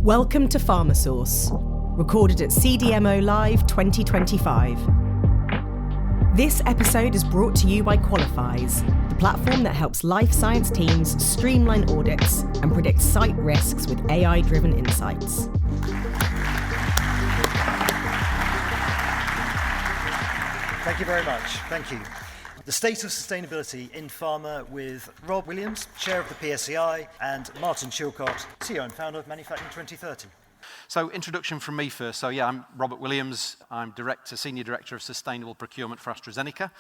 Welcome to Pharma Source, recorded at CDMO Live 2025. This episode is brought to you by Qualifies, the platform that helps life science teams streamline audits and predict site risks with AI-driven insights. Thank you very much. Thank you. The State of Sustainability in Pharma with Rob Williams, Chair of the PSCI, and Martin Chilcott, CEO and founder of Manufacturing 2030. So introduction from me first. So yeah, I'm Robert Williams. I'm Senior Director of Sustainable Procurement for AstraZeneca.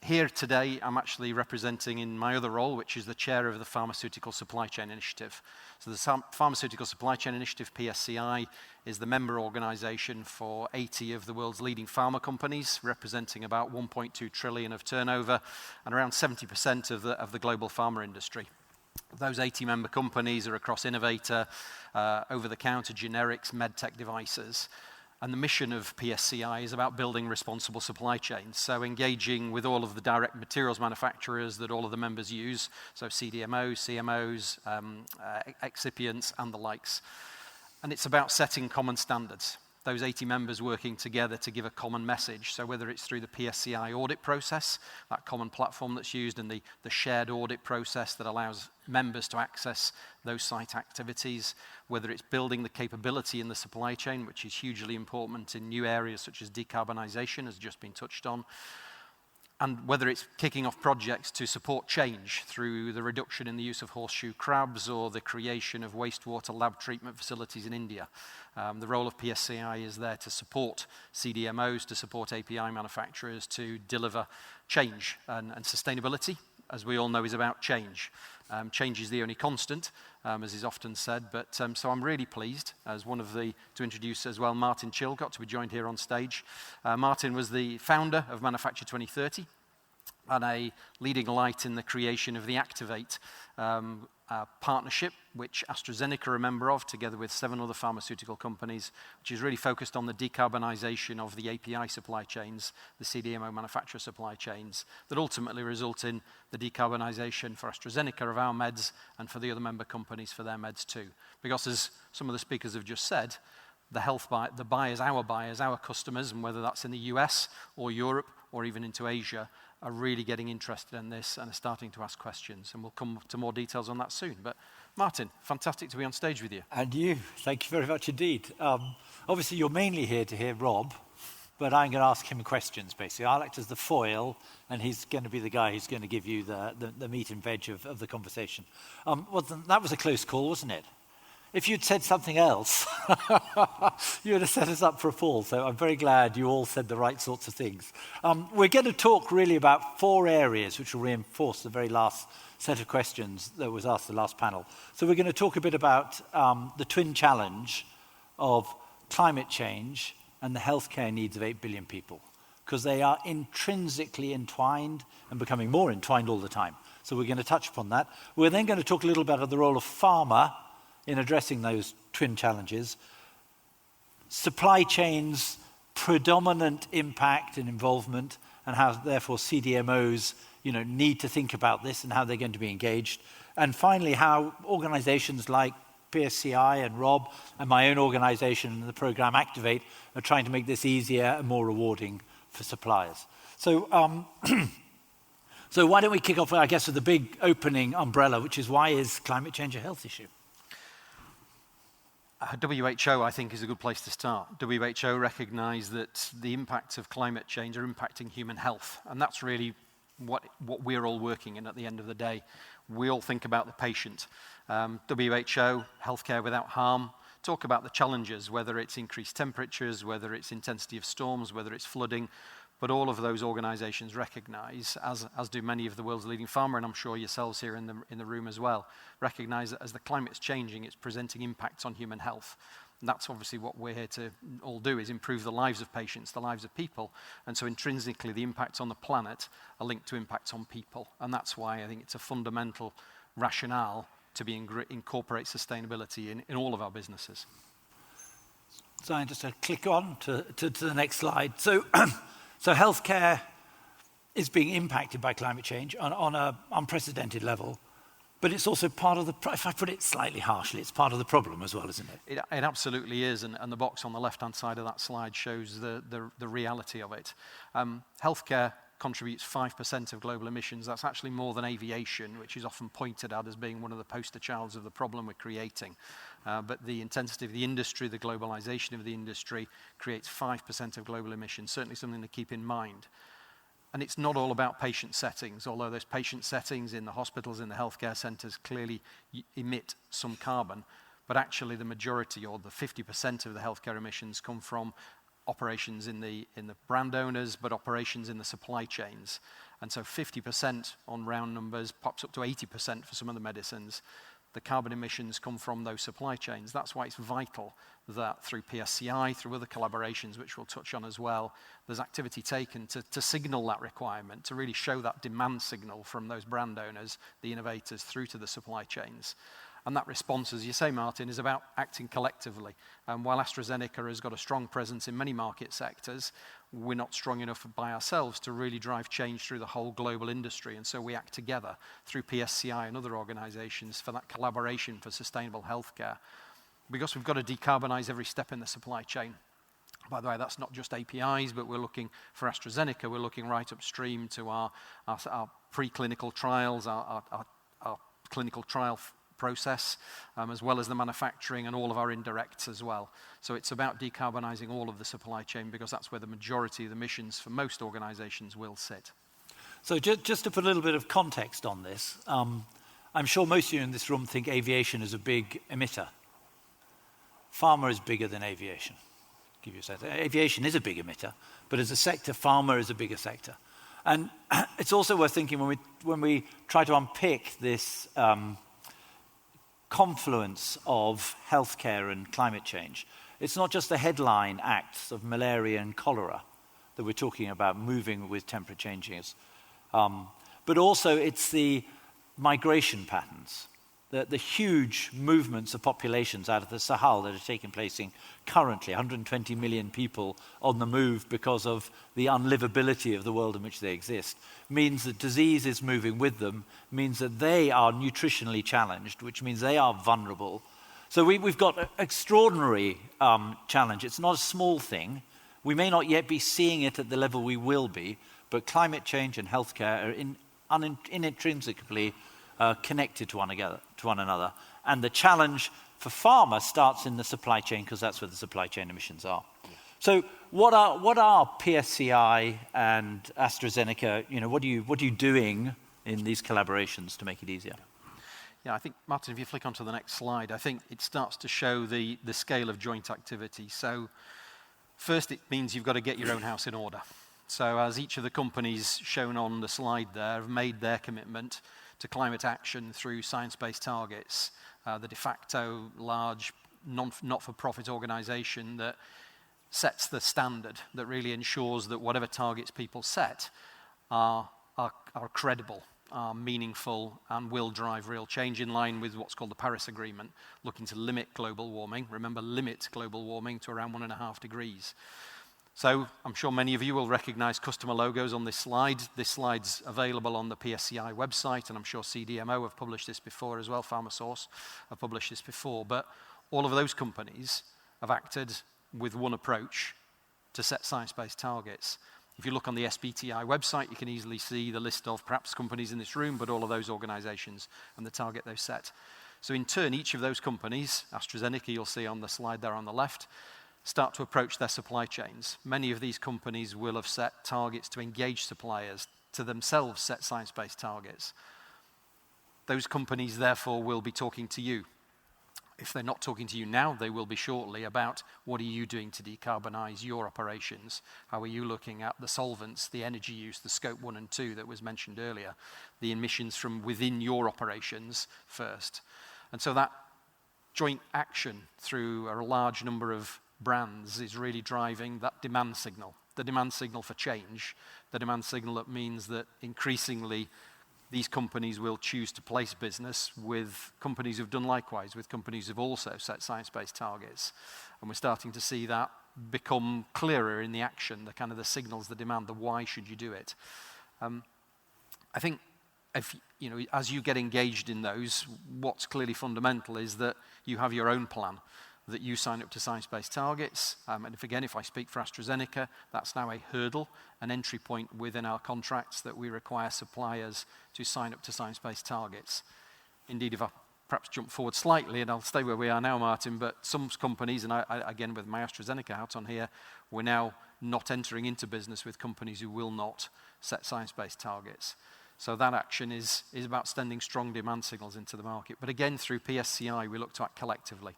Here today, I'm actually representing in my other role, which is the Chair of the Pharmaceutical Supply Chain Initiative. So the Pharmaceutical Supply Chain Initiative, PSCI, is the member organisation for 80 of the world's leading pharma companies, representing about 1.2 trillion of turnover and around 70% of the global pharma industry. Those 80 member companies are across innovator, over-the-counter generics, medtech devices. And the mission of PSCI is about building responsible supply chains, so engaging with all of the direct materials manufacturers that all of the members use, so CDMOs, CMOs, excipients, and the likes. And it's about setting common standards, those 80 members working together to give a common message. So whether it's through the PSCI audit process, that common platform that's used, and the shared audit process that allows members to access those site activities, whether it's building the capability in the supply chain, which is hugely important in new areas such as decarbonisation, has just been touched on, and whether it's kicking off projects to support change through the reduction in the use of horseshoe crabs or the creation of wastewater lab treatment facilities in India. The role of PSCI is there to support CDMOs, to support API manufacturers, to deliver change and sustainability, as we all know, is about change. Change is the only constant, as is often said, but so I'm really pleased to introduce as well Martin Chilcott to be joined here on stage. Martin was the founder of Manufacture 2030 and a leading light in the creation of the Activate partnership, which AstraZeneca are a member of, together with 7 other pharmaceutical companies, which is really focused on the decarbonisation of the API supply chains, the CDMO manufacturer supply chains, that ultimately result in the decarbonisation for AstraZeneca of our meds and for the other member companies for their meds too. Because as some of the speakers have just said, the buyers, our customers, and whether that's in the US or Europe or even into Asia, are really getting interested in this and are starting to ask questions. And we'll come to more details on that soon. But Martin, fantastic to be on stage with you. And you, thank you very much indeed. Obviously, you're mainly here to hear Rob, but I'm going to ask him questions, basically. I'll act as the foil, and he's going to be the guy who's going to give you the meat and veg of the conversation. That was a close call, wasn't it? If you'd said something else, you would have set us up for a fall. So I'm very glad you all said the right sorts of things. We're going to talk really about 4 areas which will reinforce the very last set of questions that was asked the last panel. So we're going to talk a bit about the twin challenge of climate change and the healthcare needs of 8 billion people, because they are intrinsically entwined and becoming more entwined all the time. So we're going to touch upon that. We're then going to talk a little bit about the role of pharma in addressing those twin challenges, supply chains' predominant impact and involvement, and how therefore CDMOs need to think about this and how they're going to be engaged. And finally, how organizations like PSCI and Rob and my own organization and the program Activate are trying to make this easier and more rewarding for suppliers. So why don't we kick off, I guess, with the big opening umbrella, which is, why is climate change a health issue? WHO, I think, is a good place to start. WHO recognise that the impacts of climate change are impacting human health, and that's really what we're all working in at the end of the day. We all think about the patient. WHO, Healthcare Without Harm, talk about the challenges, whether it's increased temperatures, whether it's intensity of storms, whether it's flooding, but all of those organisations recognise, as do many of the world's leading pharma, and I'm sure yourselves here in the room as well, recognise that as the climate's changing, it's presenting impacts on human health. And that's obviously what we're here to all do, is improve the lives of patients, the lives of people. And so intrinsically, the impacts on the planet are linked to impacts on people. And that's why I think it's a fundamental rationale to incorporate sustainability in all of our businesses. So I'm just going to click on to the next slide. So healthcare is being impacted by climate change on an unprecedented level. But it's also part of the, if I put it slightly harshly, it's part of the problem as well, isn't it? It absolutely is, and the box on the left-hand side of that slide shows the reality of it. Healthcare contributes 5% of global emissions. That's actually more than aviation, which is often pointed at as being one of the poster childs of the problem we're creating. But the intensity of the industry, the globalization of the industry, creates 5% of global emissions, certainly something to keep in mind. And it's not all about patient settings, although those patient settings in the hospitals, in the healthcare centres, clearly emit some carbon. But actually the majority, or the 50% of the healthcare emissions, come from operations in the brand owners, but operations in the supply chains. And so 50% on round numbers pops up to 80% for some of the medicines. The carbon emissions come from those supply chains. That's why it's vital that through PSCI, through other collaborations, which we'll touch on as well, there's activity taken to signal that requirement, to really show that demand signal from those brand owners, the innovators, through to the supply chains. And that response, as you say, Martin, is about acting collectively. While AstraZeneca has got a strong presence in many market sectors, we're not strong enough by ourselves to really drive change through the whole global industry. And so we act together through PSCI and other organisations for that collaboration for sustainable healthcare. Because we've got to decarbonise every step in the supply chain. By the way, that's not just APIs, but we're looking for AstraZeneca, we're looking right upstream to our preclinical trials, our clinical trial process, as well as the manufacturing and all of our indirects as well. So it's about decarbonising all of the supply chain, because that's where the majority of the emissions for most organisations will sit. So just to put a little bit of context on this, I'm sure most of you in this room think aviation is a big emitter. Pharma is bigger than aviation. Give you a sense. Aviation is a big emitter, but as a sector, pharma is a bigger sector. And it's also worth thinking when we try to unpick this confluence of healthcare and climate change. It's not just the headline acts of malaria and cholera that we're talking about moving with temperature changes, but also it's the migration patterns, the huge movements of populations out of the Sahel that are taking place currently, 120 million people on the move because of the unlivability of the world in which they exist, means that disease is moving with them, means that they are nutritionally challenged, which means they are vulnerable. So we've got an extraordinary challenge. It's not a small thing. We may not yet be seeing it at the level we will be, but climate change and healthcare are intrinsically connected to one another. And the challenge for pharma starts in the supply chain, because that's where the supply chain emissions are. Yeah. So what are PSCI and AstraZeneca, what are you doing in these collaborations to make it easier? Yeah, I think, Martin, if you flick onto the next slide, I think it starts to show the scale of joint activity. So first, it means you've got to get your own house in order. So as each of the companies shown on the slide there have made their commitment to climate action through science-based targets, the de facto large not-for-profit organisation that sets the standard, that really ensures that whatever targets people set are credible, are meaningful, and will drive real change in line with what's called the Paris Agreement, looking to limit global warming. Remember, limit global warming to around 1.5 degrees. So I'm sure many of you will recognise customer logos on this slide. This slide's available on the PSCI website, and I'm sure CDMO have published this before as well, PharmaSource have published this before. But all of those companies have acted with one approach to set science-based targets. If you look on the SBTI website, you can easily see the list of perhaps companies in this room, but all of those organisations and the target they've set. So in turn, each of those companies, AstraZeneca you'll see on the slide there on the left, start to approach their supply chains. Many of these companies will have set targets to engage suppliers, to themselves set science-based targets. Those companies, therefore, will be talking to you. If they're not talking to you now, they will be shortly about what are you doing to decarbonise your operations? How are you looking at the solvents, the energy use, the scope 1 and 2 that was mentioned earlier, the emissions from within your operations first. And so that joint action through a large number of brands is really driving that demand signal, the demand signal for change, the demand signal that means that increasingly these companies will choose to place business with companies who've done likewise, with companies who've also set science-based targets. And we're starting to see that become clearer in the action, the kind of the signals, the demand, the why should you do it. I think if as you get engaged in those, what's clearly fundamental is that you have your own plan, that you sign up to science-based targets. And if I speak for AstraZeneca, that's now a hurdle, an entry point within our contracts that we require suppliers to sign up to science-based targets. Indeed, if I perhaps jump forward slightly, and I'll stay where we are now, Martin, but some companies, and I again with my AstraZeneca hat on here, we're now not entering into business with companies who will not set science-based targets. So that action is about sending strong demand signals into the market. But again, through PSCI, we look to act collectively.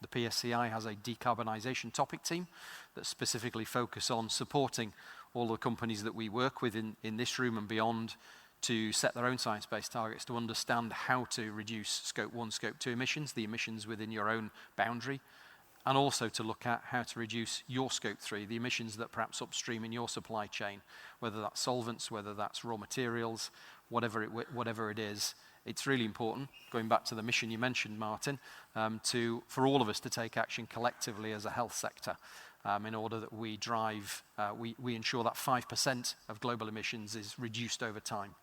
The PSCI has a decarbonisation topic team that specifically focus on supporting all the companies that we work with in this room and beyond to set their own science-based targets, to understand how to reduce Scope 1, Scope 2 emissions, the emissions within your own boundary, and also to look at how to reduce your Scope 3, the emissions that perhaps upstream in your supply chain, whether that's solvents, whether that's raw materials, whatever it is. It's really important, going back to the mission you mentioned, Martin, for all of us to take action collectively as a health sector in order that we ensure that 5% of global emissions is reduced over time.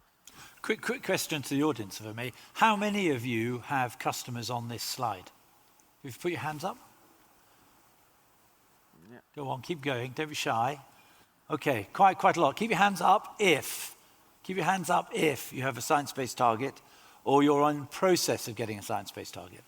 Quick question to the audience, if I may. How many of you have customers on this slide? If you put your hands up. Yeah. Go on, keep going, don't be shy. Okay, quite a lot. Keep your hands up if you have a science-based target or you're in process of getting a science-based target.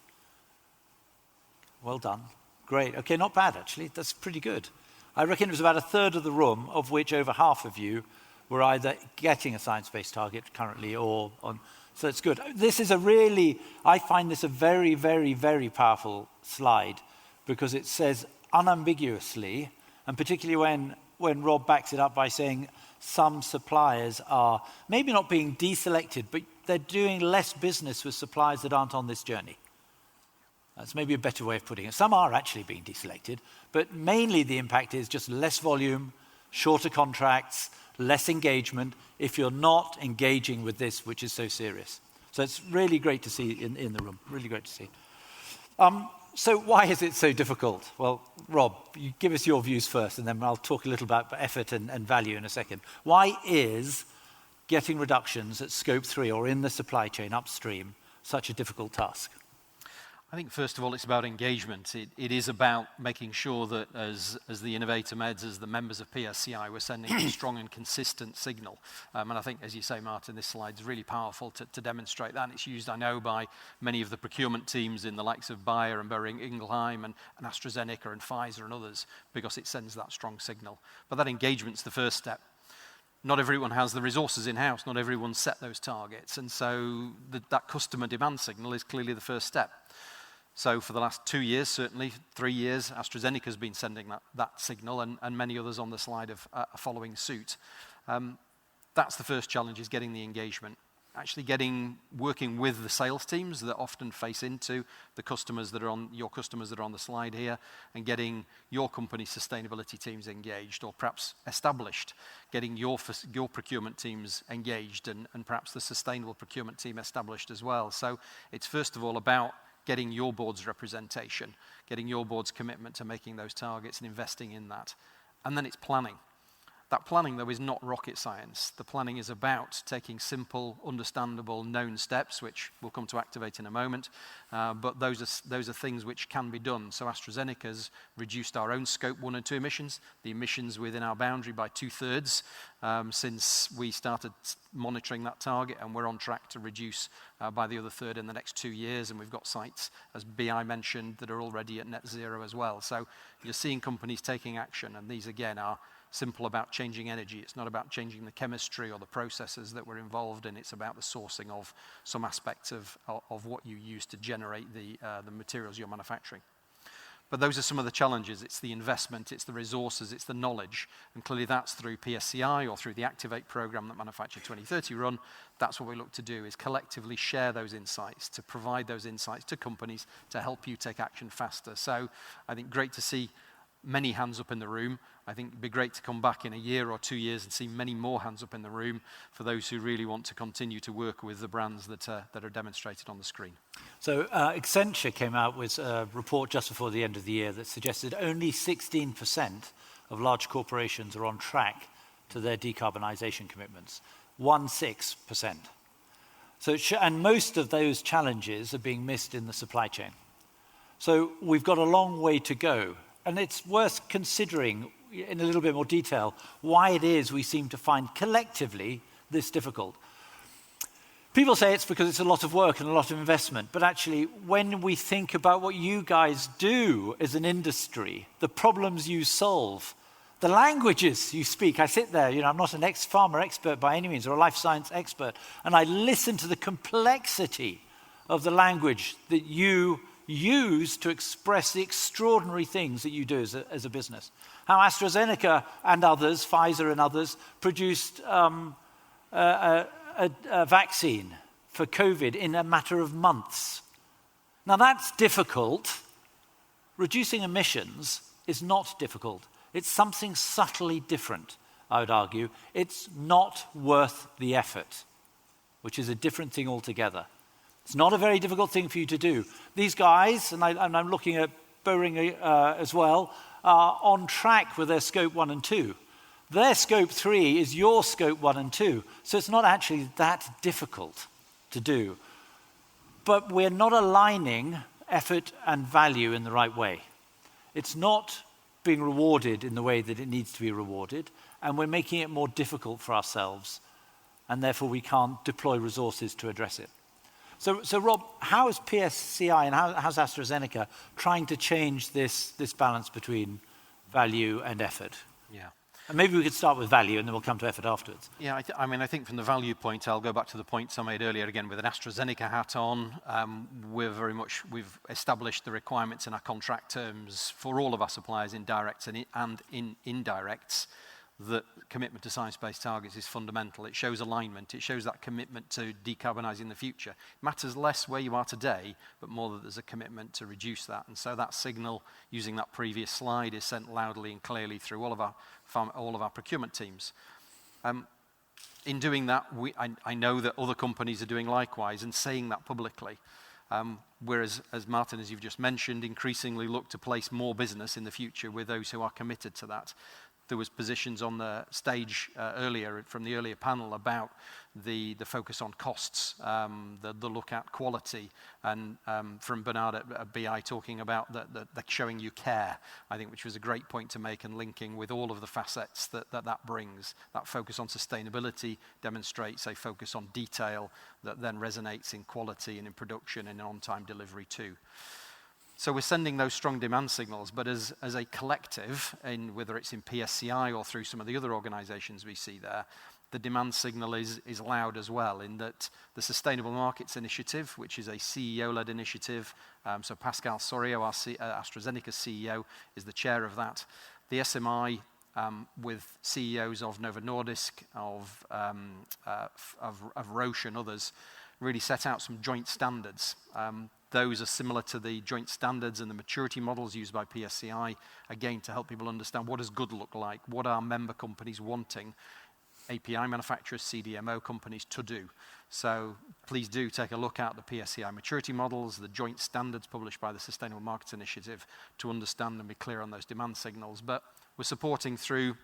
Well done. Great. Okay, not bad actually. That's pretty good. I reckon it was about a third of the room, of which over half of you were either getting a science-based target currently or on. So it's good. I find this a very, very, very powerful slide because it says unambiguously, and particularly when Rob backs it up by saying some suppliers are maybe not being deselected, but they're doing less business with suppliers that aren't on this journey. That's maybe a better way of putting it. Some are actually being deselected, but mainly the impact is just less volume, shorter contracts, less engagement if you're not engaging with this, which is so serious. So it's really great to see in the room, really great to see. So why is it so difficult? Well, Rob, you give us your views first, and then I'll talk a little about effort and value in a second. Why is getting reductions at Scope 3 or in the supply chain upstream such a difficult task? I think first of all it's about engagement. It is about making sure that as the innovator meds, as the members of PSCI, we're sending a strong and consistent signal. And I think, as you say, Martin, this slide is really powerful to demonstrate that. And it's used, I know, by many of the procurement teams in the likes of Bayer and Boehringer Ingelheim and AstraZeneca and Pfizer and others, because it sends that strong signal. But that engagement's the first step. Not everyone has the resources in-house, not everyone set those targets. And so that customer demand signal is clearly the first step. So for the last 2 years, certainly 3 years, AstraZeneca has been sending that signal, and many others on the slide are following suit. That's the first challenge, is getting the engagement. Actually working with the sales teams that often face into the customers that are on the slide here, and getting your company's sustainability teams engaged, or perhaps established, getting your procurement teams engaged, and perhaps the sustainable procurement team established as well. So it's first of all about getting your board's representation, getting your board's commitment to making those targets and investing in that. And then it's planning. That planning, though, is not rocket science. The planning is about taking simple, understandable, known steps, which we'll come to activate in a moment. But those are things which can be done. So AstraZeneca's reduced our own Scope 1 and 2 emissions, the emissions within our boundary, by 2/3 since we started monitoring that target, and we're on track to reduce by the other third in the next 2 years. And we've got sites, as BI mentioned, that are already at net zero as well. So you're seeing companies taking action, and these again are simple about changing energy. It's not about changing the chemistry or the processes that we're involved in. It's about the sourcing of some aspects of what you use to generate the materials you're manufacturing. But those are some of the challenges. It's the investment, it's the resources, it's the knowledge. And clearly that's through PSCI or through the Activate program that Manufacture 2030 run. That's what we look to do, is collectively share those insights, to provide those insights to companies to help you take action faster. So I think great to see many hands up in the room. I think it'd be great to come back in a year or 2 years and see many more hands up in the room for those who really want to continue to work with the brands that are demonstrated on the screen. So Accenture came out with a report just before the end of the year that suggested only 16% of large corporations are on track to their decarbonisation commitments. 16%. So, and most of those challenges are being missed in the supply chain. So we've got a long way to go. And it's worth considering in a little bit more detail why it is we seem to find collectively this difficult. People say it's because it's a lot of work and a lot of investment, but actually when we think about what you guys do as an industry, the problems you solve, the languages you speak, I sit there, I'm not an pharma expert by any means or a life science expert, and I listen to the complexity of the language that you use to express the extraordinary things that you do as a business. How AstraZeneca and others, Pfizer and others, produced a vaccine for COVID in a matter of months. Now that's difficult. Reducing emissions is not difficult. It's something subtly different, I would argue. It's not worth the effort, which is a different thing altogether. It's not a very difficult thing for you to do. These guys, and I'm looking at Boehringer as well, are on track with their scope 1 and 2. Their scope 3 is your scope 1 and 2. So it's not actually that difficult to do. But we're not aligning effort and value in the right way. It's not being rewarded in the way that it needs to be rewarded, and we're making it more difficult for ourselves, and therefore we can't deploy resources to address it. So Rob, how is PSCI and how's AstraZeneca trying to change this balance between value and effort? Yeah. And maybe we could start with value and then we'll come to effort afterwards. Yeah, I think from the value point, I'll go back to the points I made earlier again with an AstraZeneca hat on. We've established the requirements in our contract terms for all of our suppliers in directs and in indirects that commitment to science-based targets is fundamental. It shows alignment. It shows that commitment to decarbonising the future. It matters less where you are today, but more that there's a commitment to reduce that. And so that signal, using that previous slide, is sent loudly and clearly through all of our procurement teams. In doing that, I know that other companies are doing likewise and saying that publicly. Whereas, as Martin, as you've just mentioned, increasingly look to place more business in the future with those who are committed to that. There was positions on the stage earlier from the earlier panel about the focus on costs, the look at quality, and from Bernard at BI talking about the showing you care, I think, which was a great point to make, and linking with all of the facets that brings. That focus on sustainability demonstrates a focus on detail that then resonates in quality and in production and in on-time delivery too. So we're sending those strong demand signals, but as a collective, whether it's in PSCI or through some of the other organisations we see there, the demand signal is loud as well, in that the Sustainable Markets Initiative, which is a CEO-led initiative, so Pascal Soriot, our AstraZeneca CEO, is the chair of that. The SMI, with CEOs of Novo Nordisk, of Roche and others, really set out some joint standards. Those are similar to the joint standards and the maturity models used by PSCI, again, to help people understand what does good look like, what are member companies wanting API manufacturers, CDMO companies to do. So please do take a look at the PSCI maturity models, the joint standards published by the Sustainable Markets Initiative to understand and be clear on those demand signals. But we're supporting through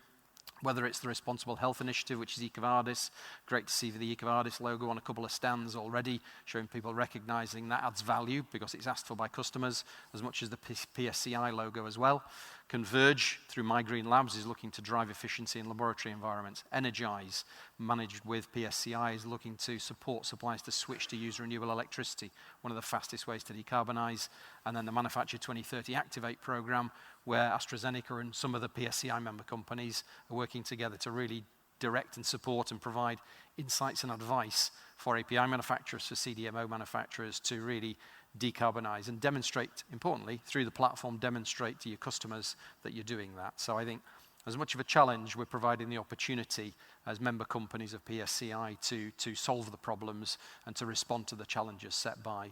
whether it's the Responsible Health Initiative, which is EcoVadis. Great to see the EcoVadis logo on a couple of stands already, showing people recognising that adds value because it's asked for by customers, as much as the PSCI logo as well. Converge, through My Green Labs, is looking to drive efficiency in laboratory environments. Energize, managed with PSCI, is looking to support suppliers to switch to use renewable electricity, one of the fastest ways to decarbonise. And then the Manufacture 2030 Activate programme, where AstraZeneca and some of the PSCI member companies are working together to really direct and support and provide insights and advice for API manufacturers, for CDMO manufacturers to really decarbonise and demonstrate, importantly, through the platform, demonstrate to your customers that you're doing that. So I think as much of a challenge, we're providing the opportunity as member companies of PSCI to solve the problems and to respond to the challenges set by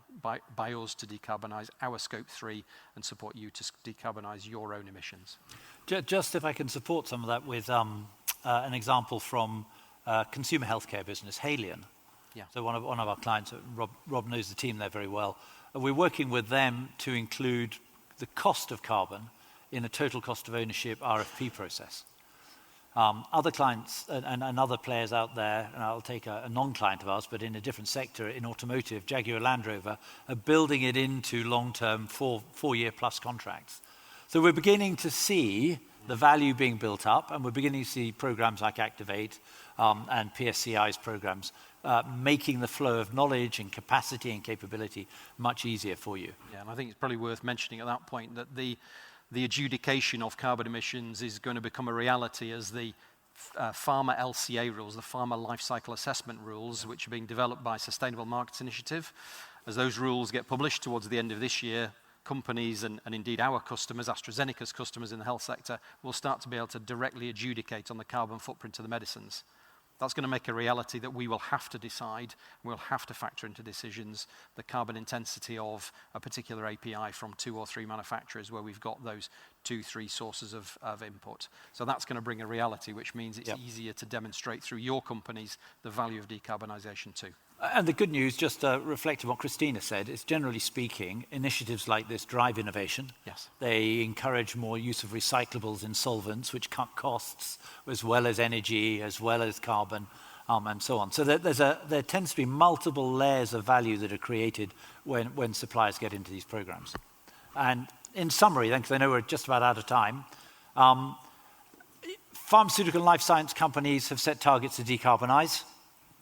us to decarbonise our scope 3 and support you to decarbonise your own emissions. Just if I can support some of that with an example from consumer healthcare business, Haleon. Yeah. So one of our clients, Rob knows the team there very well. We're working with them to include the cost of carbon in a total cost of ownership RFP process. Other clients and other players out there, and I'll take a non-client of ours, but in a different sector, in automotive, Jaguar Land Rover, are building it into long-term four-year plus contracts. So we're beginning to see the value being built up, and we're beginning to see programs like Activate and PSCI's programs making the flow of knowledge and capacity and capability much easier for you. Yeah, and I think it's probably worth mentioning at that point that the adjudication of carbon emissions is going to become a reality as the Pharma LCA rules, the Pharma Life Cycle Assessment rules, which are being developed by Sustainable Markets Initiative. As those rules get published towards the end of this year, companies and indeed our customers, AstraZeneca's customers in the health sector, will start to be able to directly adjudicate on the carbon footprint of the medicines. That's going to make a reality that we will have to decide, we'll have to factor into decisions the carbon intensity of a particular API from 2 or 3 manufacturers where we've got those 2-3 sources of input. So that's going to bring a reality, which means it's easier to demonstrate through your companies the value of decarbonisation too. And the good news, just reflecting what Christina said, is generally speaking, initiatives like this drive innovation. Yes. They encourage more use of recyclables in solvents, which cut costs, as well as energy, as well as carbon, and so on. So there tends to be multiple layers of value that are created when suppliers get into these programs. And in summary, then, because I know we're just about out of time, pharmaceutical and life science companies have set targets to decarbonize.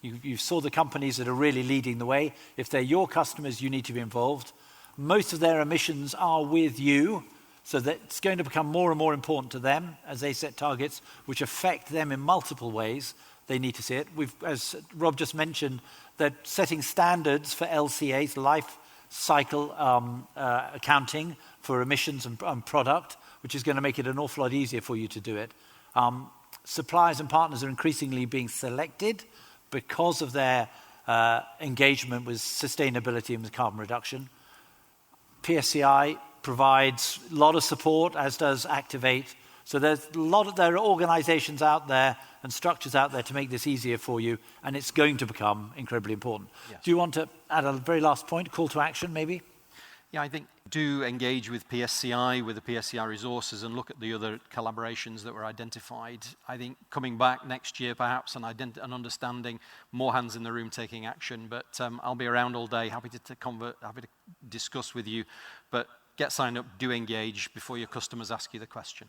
You saw the companies that are really leading the way. If they're your customers, you need to be involved. Most of their emissions are with you, so that it's going to become more and more important to them as they set targets which affect them in multiple ways. They need to see it. As Rob just mentioned, they're setting standards for LCAs, life cycle accounting for emissions and product, which is going to make it an awful lot easier for you to do it. Suppliers and partners are increasingly being selected because of their engagement with sustainability and with carbon reduction. PSCI provides a lot of support, as does Activate. So there are organizations out there and structures out there to make this easier for you, and it's going to become incredibly important. Yes. Do you want to add a very last point, call to action maybe? Yeah, I think do engage with PSCI, with the PSCI resources, and look at the other collaborations that were identified. I think coming back next year perhaps and understanding more hands in the room taking action, but I'll be around all day, happy to discuss with you, but get signed up, do engage before your customers ask you the question.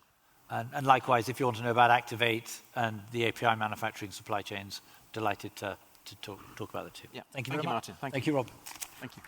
And likewise, if you want to know about Activate and the API manufacturing supply chains, delighted to talk about that too. Yeah. Thank you very much. Martin. Thank you, Rob. Thank you.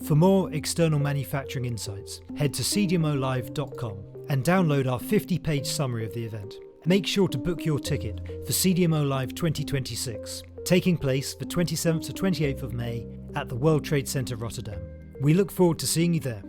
For more external manufacturing insights, head to cdmolive.com and download our 50-page summary of the event. Make sure to book your ticket for CDMO Live 2026, taking place the 27th to 28th of May at the World Trade Center, Rotterdam. We look forward to seeing you there.